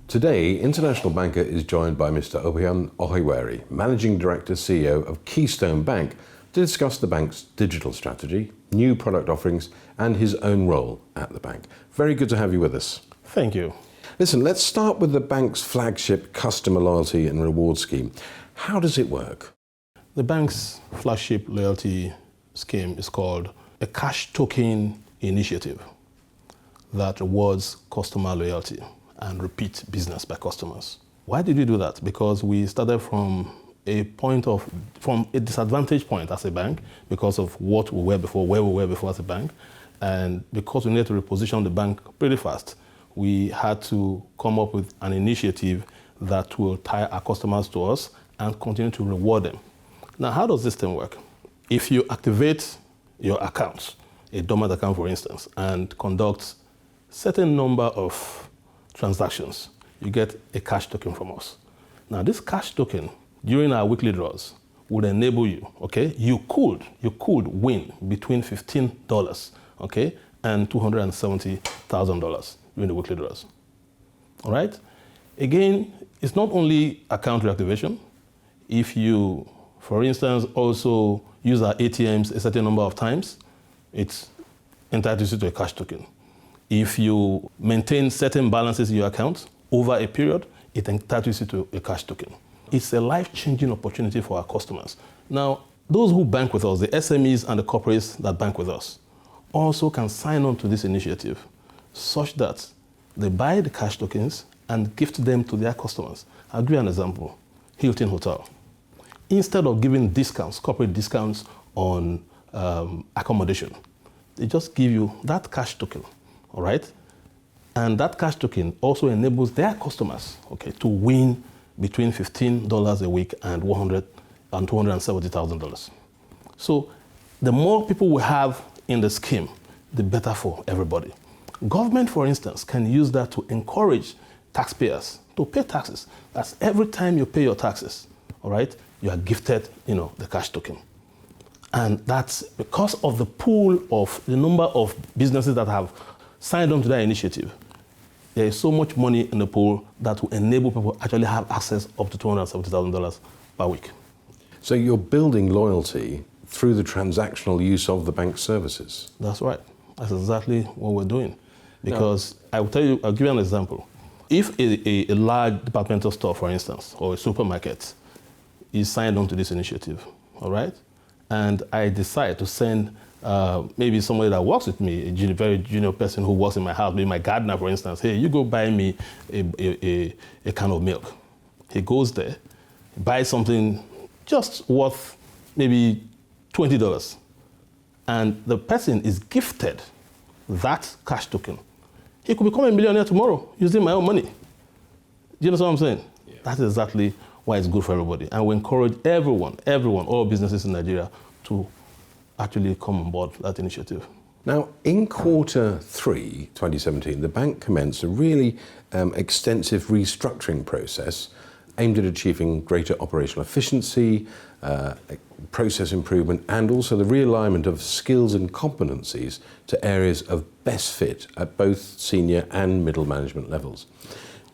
Today, International Banker is joined by Mr. Obeahon Ohiwerei, Managing Director, CEO of Keystone Bank, to discuss the bank's digital strategy, new product offerings, and his own role at the bank. Very good to have you with us. Thank you. Listen, let's start with the bank's flagship customer loyalty and reward scheme. How does it work? The bank's flagship loyalty scheme is called a cash token initiative that rewards customer loyalty and repeat business by customers. Why did we do that? Because we started from a disadvantage point as a bank because of what we were before, where we were before as a bank, and because we needed to reposition the bank pretty fast, we had to come up with an initiative that will tie our customers to us and continue to reward them. Now, how does this thing work? If you activate your accounts, a dormant account for instance, and conduct certain number of transactions, you get a cash token from us. Now, this cash token during our weekly draws would enable you, okay? You could win between $15, okay, and $270,000 during the weekly draws. All right? Again, it's not only account reactivation. If you, for instance, also use our ATMs a certain number of times, it entitles you to a cash token. If you maintain certain balances in your account over a period, it entitles you to a cash token. It's a life-changing opportunity for our customers. Now, those who bank with us, the SMEs and the corporates that bank with us, also can sign on to this initiative such that they buy the cash tokens and gift them to their customers. I'll give you an example. Hilton Hotel. Instead of giving discounts, corporate discounts on accommodation, they just give you that cash token. All right? And that cash token also enables their customers, okay, to win between $15 a week and $270,000. So the more people we have in the scheme, the better for everybody. Government, for instance, can use that to encourage taxpayers to pay taxes. That's every time you pay your taxes, all right, you are gifted, the cash token. And that's because of the pool of the number of businesses that have signed on to that initiative. There is so much money in the pool that will enable people to actually have access up to $270,000 per week. So you're building loyalty through the transactional use of the bank's services. That's right. That's exactly what we're doing. Because I'll give you an example. If a large departmental store, for instance, or a supermarket is signed on to this initiative, all right, and I decide to send maybe somebody that works with me, a very junior person who works in my house, maybe my gardener, for instance, hey, you go buy me a can of milk. He goes there, buys something just worth maybe $20, and the person is gifted that cash token. He could become a millionaire tomorrow using my own money. Do you know what I'm saying? Yeah. That is exactly why it's good for everybody. And we encourage everyone, all businesses in Nigeria to actually come on board that initiative. Now, in Q3 2017, the bank commenced a really extensive restructuring process aimed at achieving greater operational efficiency, process improvement, and also the realignment of skills and competencies to areas of best fit at both senior and middle management levels.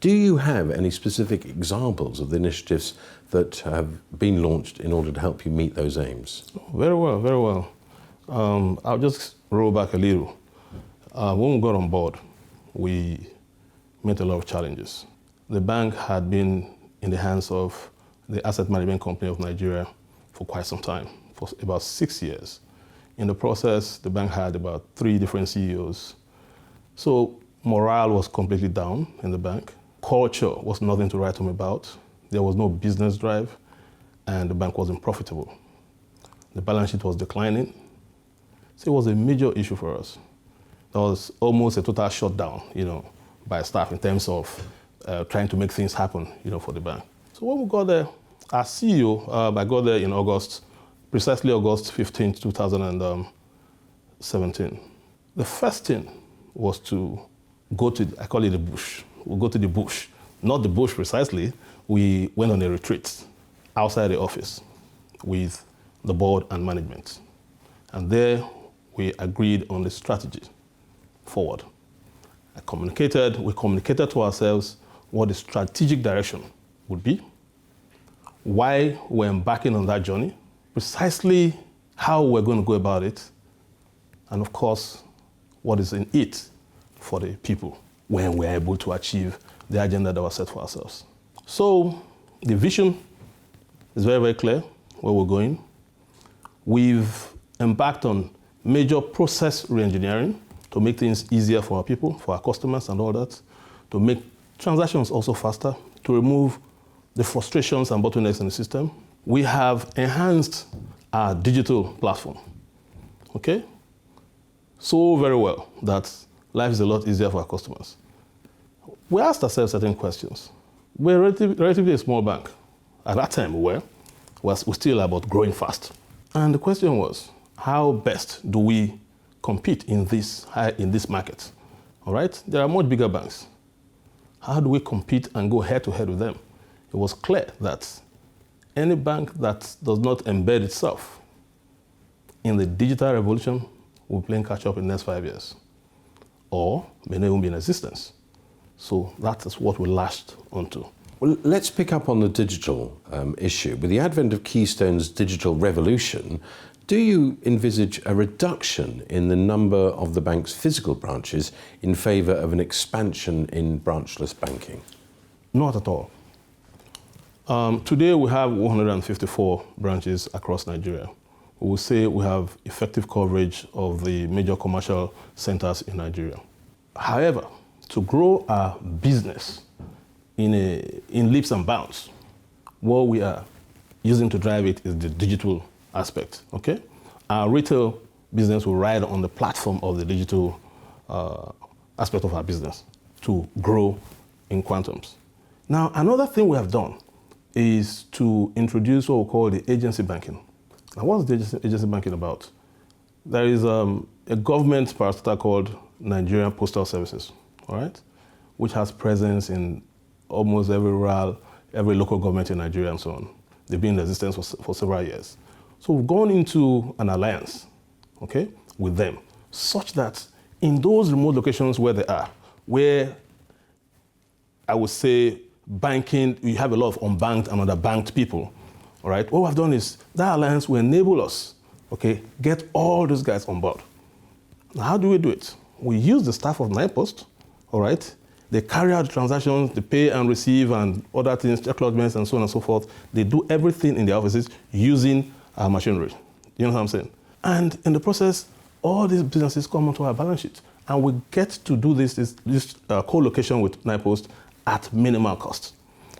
Do you have any specific examples of the initiatives that have been launched in order to help you meet those aims? Very well, very well. I'll just roll back a little. When we got on board, we met a lot of challenges. The bank had been in the hands of the Asset Management Company of Nigeria for quite some time, for about 6 years. In the process, the bank had about 3 different CEOs. So morale was completely down in the bank. Culture was nothing to write home about. There was no business drive, and the bank wasn't profitable. The balance sheet was declining. So it was a major issue for us. There was almost a total shutdown, by staff in terms of trying to make things happen, for the bank. So when we got there, our CEO, I got there in August, precisely August 15, 2017. The first thing was to go to, I call it the bush. We'll go to the bush. Not the bush precisely. We went on a retreat outside the office with the board and management. And there we agreed on the strategy forward. We communicated to ourselves what the strategic direction would be, why we're embarking on that journey, precisely how we're going to go about it, and of course, what is in it for the people when we're able to achieve the agenda that was set for ourselves. So the vision is very, very clear where we're going. We've embarked on major process re-engineering to make things easier for our people, for our customers and all that, to make transactions also faster, to remove the frustrations and bottlenecks in the system. We have enhanced our digital platform, okay? So very well that life is a lot easier for our customers. We asked ourselves certain questions. We're relatively a small bank. At that time we're still about growing fast. And the question was, how best do we compete in this market? All right? There are much bigger banks. How do we compete and go head to head with them? It was clear that any bank that does not embed itself in the digital revolution will be playing catch up in the next 5 years, or may not even be in existence. So that is what we latched onto. Well, let's pick up on the digital issue. With the advent of Keystone's digital revolution, do you envisage a reduction in the number of the bank's physical branches in favour of an expansion in branchless banking? Not at all. Today we have 154 branches across Nigeria. We will say we have effective coverage of the major commercial centers in Nigeria. However, to grow our business in leaps and bounds, what we are using to drive it is the digital aspect, okay? Our retail business will ride on the platform of the digital aspect of our business to grow in quantums. Now, another thing we have done is to introduce what we call the agency banking. Now, what's the agency banking about? There is a government parastatal called Nigerian Postal Services, all right, which has presence in almost every local government in Nigeria and so on. They've been in existence for several years. So we've gone into an alliance, okay, with them, such that in those remote locations where they are, where I would say banking, you have a lot of unbanked and underbanked people, all right, what we've done is that alliance will enable us, okay, get all those guys on board. Now, how do we do it? We use the staff of NIPOST, all right, they carry out the transactions, they pay and receive and other things, check lodgements and so on and so forth. They do everything in the offices using our machinery. You know what I'm saying? And in the process, all these businesses come onto our balance sheet. And we get to do this co-location with NIPOST at minimal cost.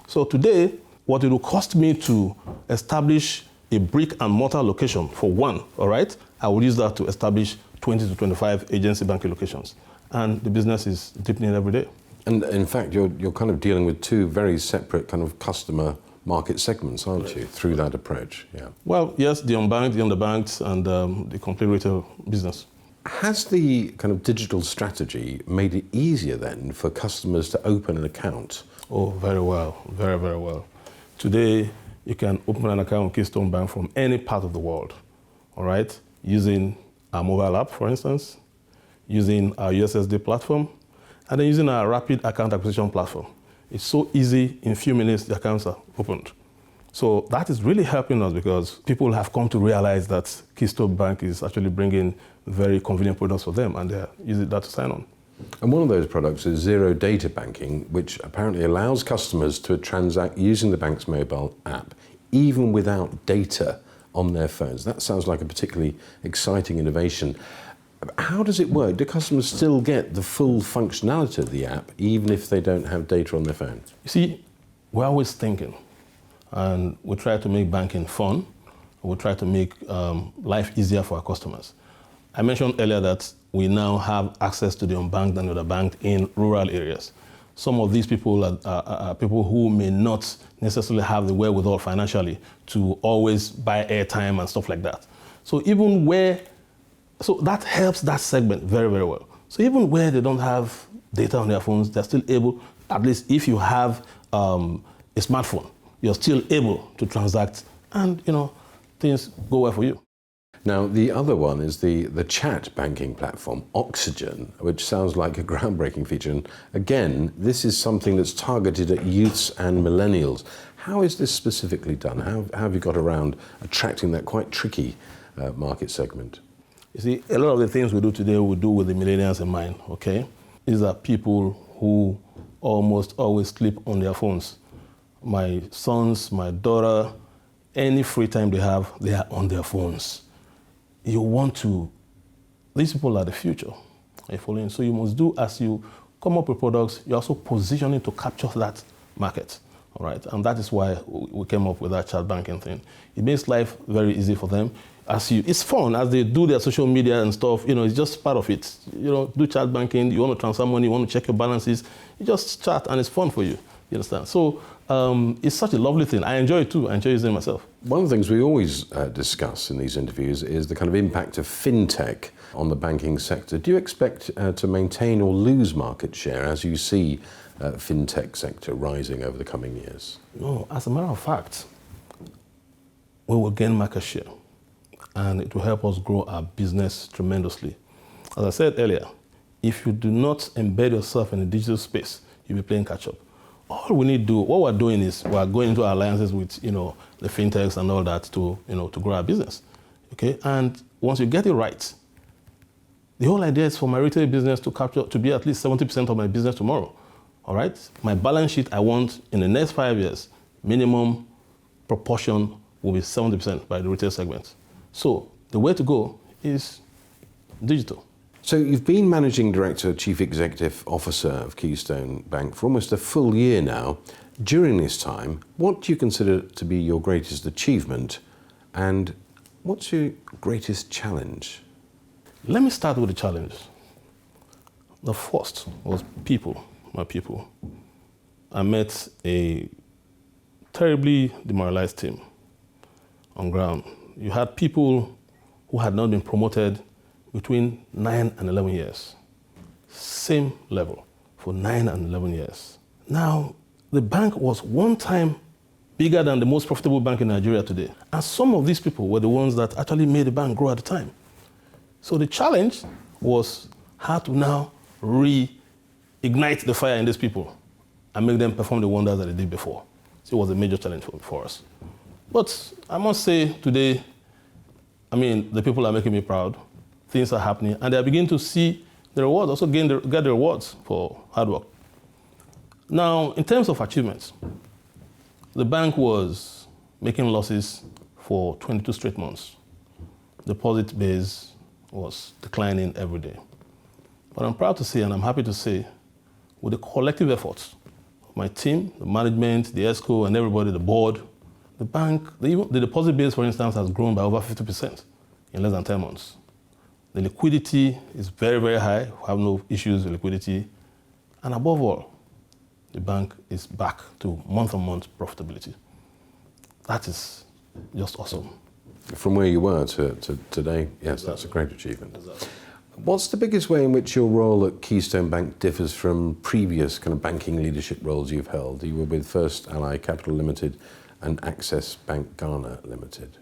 So today, what it will cost me to establish a brick and mortar location for one, all right, I will use that to establish 20 to 25 agency banking locations. And the business is deepening every day. And in fact, you're kind of dealing with two very separate kind of customer market segments, aren't you, through that approach? Yeah. Well, yes, the unbanked, the underbanked, and the complete retail business. Has the kind of digital strategy made it easier then for customers to open an account? Oh, very well, very, very well. Today, you can open an account with Keystone Bank from any part of the world, all right, using our mobile app, for instance, using our USSD platform, and then using our rapid account acquisition platform. It's so easy, in a few minutes, the accounts are opened. So that is really helping us because people have come to realize that Keystone Bank is actually bringing very convenient products for them, and they're using that to sign on. And one of those products is zero data banking, which apparently allows customers to transact using the bank's mobile app, even without data on their phones. That sounds like a particularly exciting innovation. How does it work? Do customers still get the full functionality of the app, even if they don't have data on their phone? You see, we're always thinking, and we try to make banking fun. We try to make life easier for our customers. I mentioned earlier that we now have access to the unbanked and underbanked in rural areas. Some of these people are people who may not necessarily have the wherewithal financially to always buy airtime and stuff like that. So that helps that segment very, very well. So even where they don't have data on their phones, they're still able, at least if you have a smartphone, you're still able to transact and, things go well for you. Now, the other one is the chat banking platform, Oxygen, which sounds like a groundbreaking feature. And again, this is something that's targeted at youths and millennials. How is this specifically done? How have you got around attracting that quite tricky market segment? You see, a lot of the things we do today, we do with the millennials in mind, okay? These are people who almost always sleep on their phones. My sons, my daughter, any free time they have, they are on their phones. These people are the future. Are you following? So you must do, as you come up with products, you're also positioning to capture that market, all right? And that is why we came up with that chat banking thing. It makes life very easy for them. It's fun as they do their social media and stuff, it's just part of it. Do chat banking, you want to transfer money, you want to check your balances, you just chat and it's fun for you, you understand? So it's such a lovely thing. I enjoy it too, I enjoy using it myself. One of the things we always discuss in these interviews is the kind of impact of FinTech on the banking sector. Do you expect to maintain or lose market share as you see FinTech sector rising over the coming years? No, as a matter of fact, we will gain market share. And it will help us grow our business tremendously. As I said earlier, if you do not embed yourself in the digital space, you'll be playing catch up. All we need to do, what we're doing is we're going into alliances with, the fintechs and all that to grow our business. Okay? And once you get it right, the whole idea is for my retail business to be at least 70% of my business tomorrow. All right? My balance sheet, I want in the next 5 years, minimum proportion will be 70% by the retail segment. So the way to go is digital. So you've been Managing Director, Chief Executive Officer of Keystone Bank for almost a full year now. During this time, what do you consider to be your greatest achievement and what's your greatest challenge? Let me start with the challenge. The first was people, my people. I met a terribly demoralized team on ground. You had people who had not been promoted between 9 and 11 years. Same level for 9 and 11 years. Now, the bank was one time bigger than the most profitable bank in Nigeria today. And some of these people were the ones that actually made the bank grow at the time. So the challenge was how to now reignite the fire in these people and make them perform the wonders that they did before. So it was a major challenge for us. But I must say today, the people are making me proud. Things are happening, and they are beginning to see the rewards, also get the rewards for hard work. Now, in terms of achievements, the bank was making losses for 22 straight months. Deposit base was declining every day. But I'm proud to say, and I'm happy to say, with the collective efforts of my team, the management, the ESCO, and everybody, the board, the bank, the deposit base, for instance, has grown by over 50% in less than 10 months. The liquidity is very, very high. We have no issues with liquidity. And above all, the bank is back to month-on-month profitability. That is just awesome. From where you were to today, yes, exactly. That's a great achievement. Exactly. What's the biggest way in which your role at Keystone Bank differs from previous kind of banking leadership roles you've held? You were with First Ally Capital Limited and Access Bank Ghana Limited.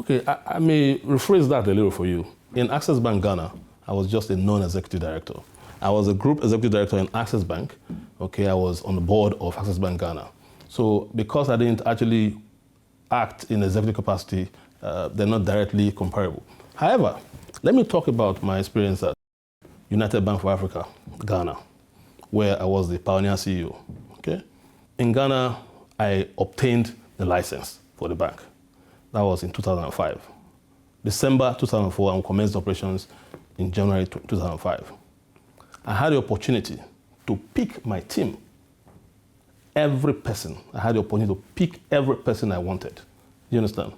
Okay, I may rephrase that a little for you. In Access Bank Ghana, I was just a non-executive director. I was a group executive director in Access Bank. Okay, I was on the board of Access Bank Ghana. So because I didn't actually act in executive capacity, they're not directly comparable. However, let me talk about my experience at United Bank for Africa, Ghana, where I was the pioneer CEO. Okay? In Ghana, I obtained the license for the bank. That was in 2005. December 2004, and commenced operations in January 2005. I had the opportunity to pick my team, every person. I had the opportunity to pick every person I wanted. You understand?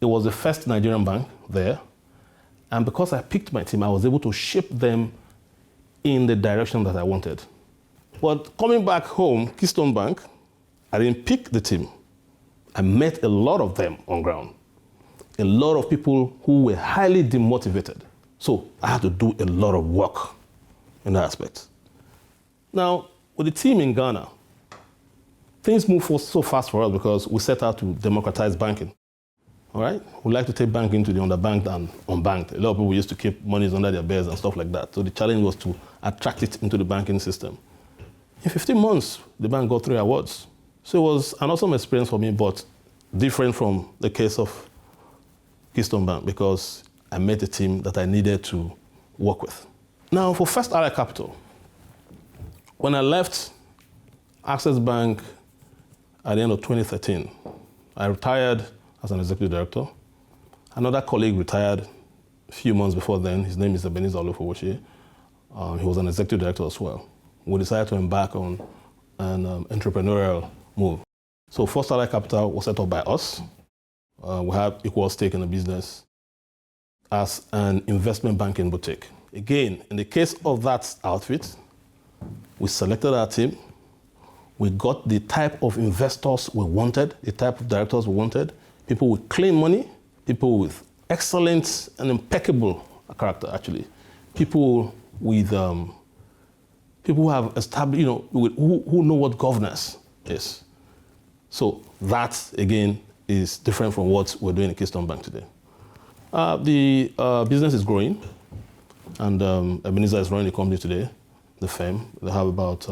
It was the first Nigerian bank there. And because I picked my team, I was able to shape them in the direction that I wanted. But coming back home, Keystone Bank, I didn't pick the team. I met a lot of them on ground. A lot of people who were highly demotivated. So I had to do a lot of work in that aspect. Now, with the team in Ghana, things move so fast for us because we set out to democratize banking. All right? We like to take banking to the underbanked and unbanked. A lot of people used to keep monies under their beds and stuff like that. So the challenge was to attract it into the banking system. In 15 months, the bank got 3 awards. So it was an awesome experience for me, but different from the case of Keystone Bank because I met a team that I needed to work with. Now, for First Ally Capital, when I left Access Bank at the end of 2013, I retired as an executive director. Another colleague retired a few months before then. His name is Ebenezer Olufowoshi. He was an executive director as well. We decided to embark on an entrepreneurial move. So First Ally Capital was set up by us. We have equal stake in the business as an investment banking boutique. Again, in the case of that outfit, we selected our team. We got the type of investors we wanted, the type of directors we wanted, people with clean money, people with excellent and impeccable character, actually. People with, people who have established, who know what governance is. So that, again, is different from what we're doing at Keystone Bank today. The business is growing, and Ebenezer is running the company today, the firm. They have about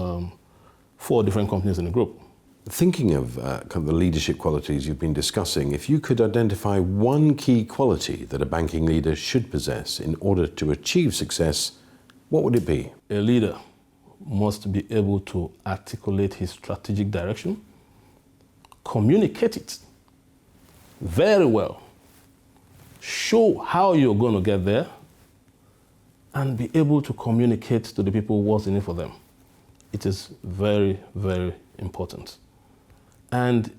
4 different companies in the group. Thinking of kind of the leadership qualities you've been discussing, if you could identify one key quality that a banking leader should possess in order to achieve success, what would it be? A leader must be able to articulate his strategic direction, communicate it very well, show how you're going to get there, and be able to communicate to the people what's in it for them. It is very, very important. And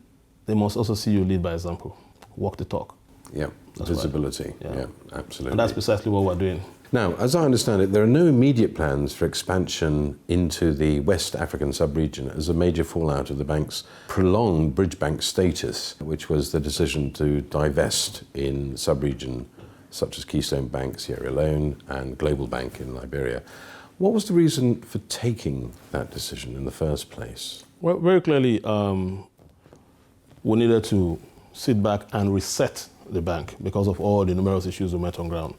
they must also see you lead by example, walk the talk. Yeah, That's visibility. right. Yeah, absolutely. And that's precisely what we're doing. Now, as I understand it, there are no immediate plans for expansion into the West African sub-region as a major fallout of the bank's prolonged bridge bank status, which was the decision to divest in sub-region such as Keystone Bank, Sierra Leone, and Global Bank in Liberia. What was the reason for taking that decision in the first place? Well, very clearly, we needed to sit back and reset the bank because of all the numerous issues we met on ground.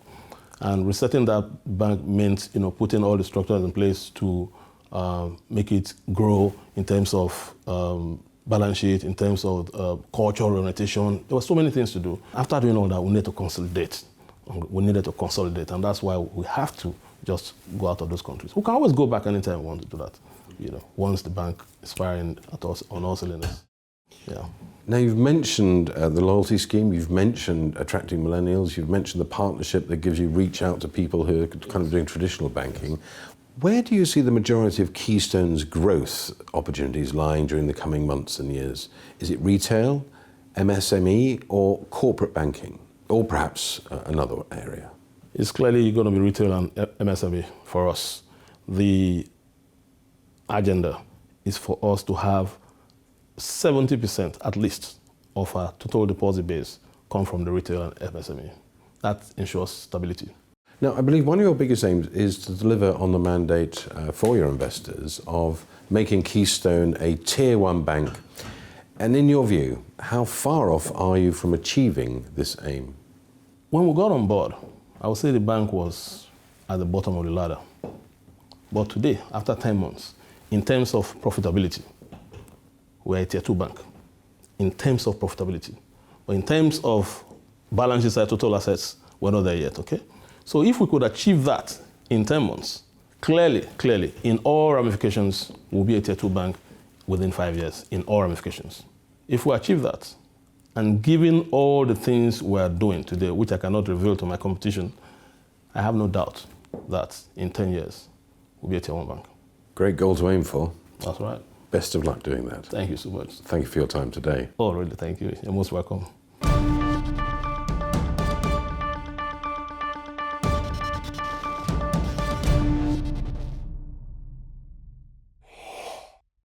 And resetting that bank meant, putting all the structures in place to make it grow in terms of balance sheet, in terms of cultural orientation. There were so many things to do. After doing all that, we needed to consolidate. And that's why we have to just go out of those countries. We can always go back anytime we want to do that, once the bank is firing at us on all cylinders. Yeah. Now, you've mentioned the loyalty scheme, you've mentioned attracting millennials, you've mentioned the partnership that gives you reach out to people who are kind of doing traditional banking. Where do you see the majority of Keystone's growth opportunities lying during the coming months and years? Is it retail, MSME, or corporate banking? Or perhaps another area? It's clearly going to be retail and MSME for us. The agenda is for us to have 70% at least of our total deposit base come from the retail and MSME. That ensures stability. Now, I believe one of your biggest aims is to deliver on the mandate for your investors of making Keystone a Tier 1 bank. And in your view, how far off are you from achieving this aim? When we got on board, I would say the bank was at the bottom of the ladder. But today, after 10 months, in terms of profitability, we're a Tier 2 bank. In terms of profitability. But in terms of balance sheet side, total assets, we're not there yet, okay? So if we could achieve that in 10 months, clearly, in all ramifications, we'll be a Tier 2 bank within 5 years, in all ramifications. If we achieve that, and given all the things we're doing today, which I cannot reveal to my competition, I have no doubt that in 10 years, we'll be a Tier 1 bank. Great goal to aim for. That's right. Best of luck doing that. Thank you so much. Thank you for your time today. Oh, really, thank you. You're most welcome.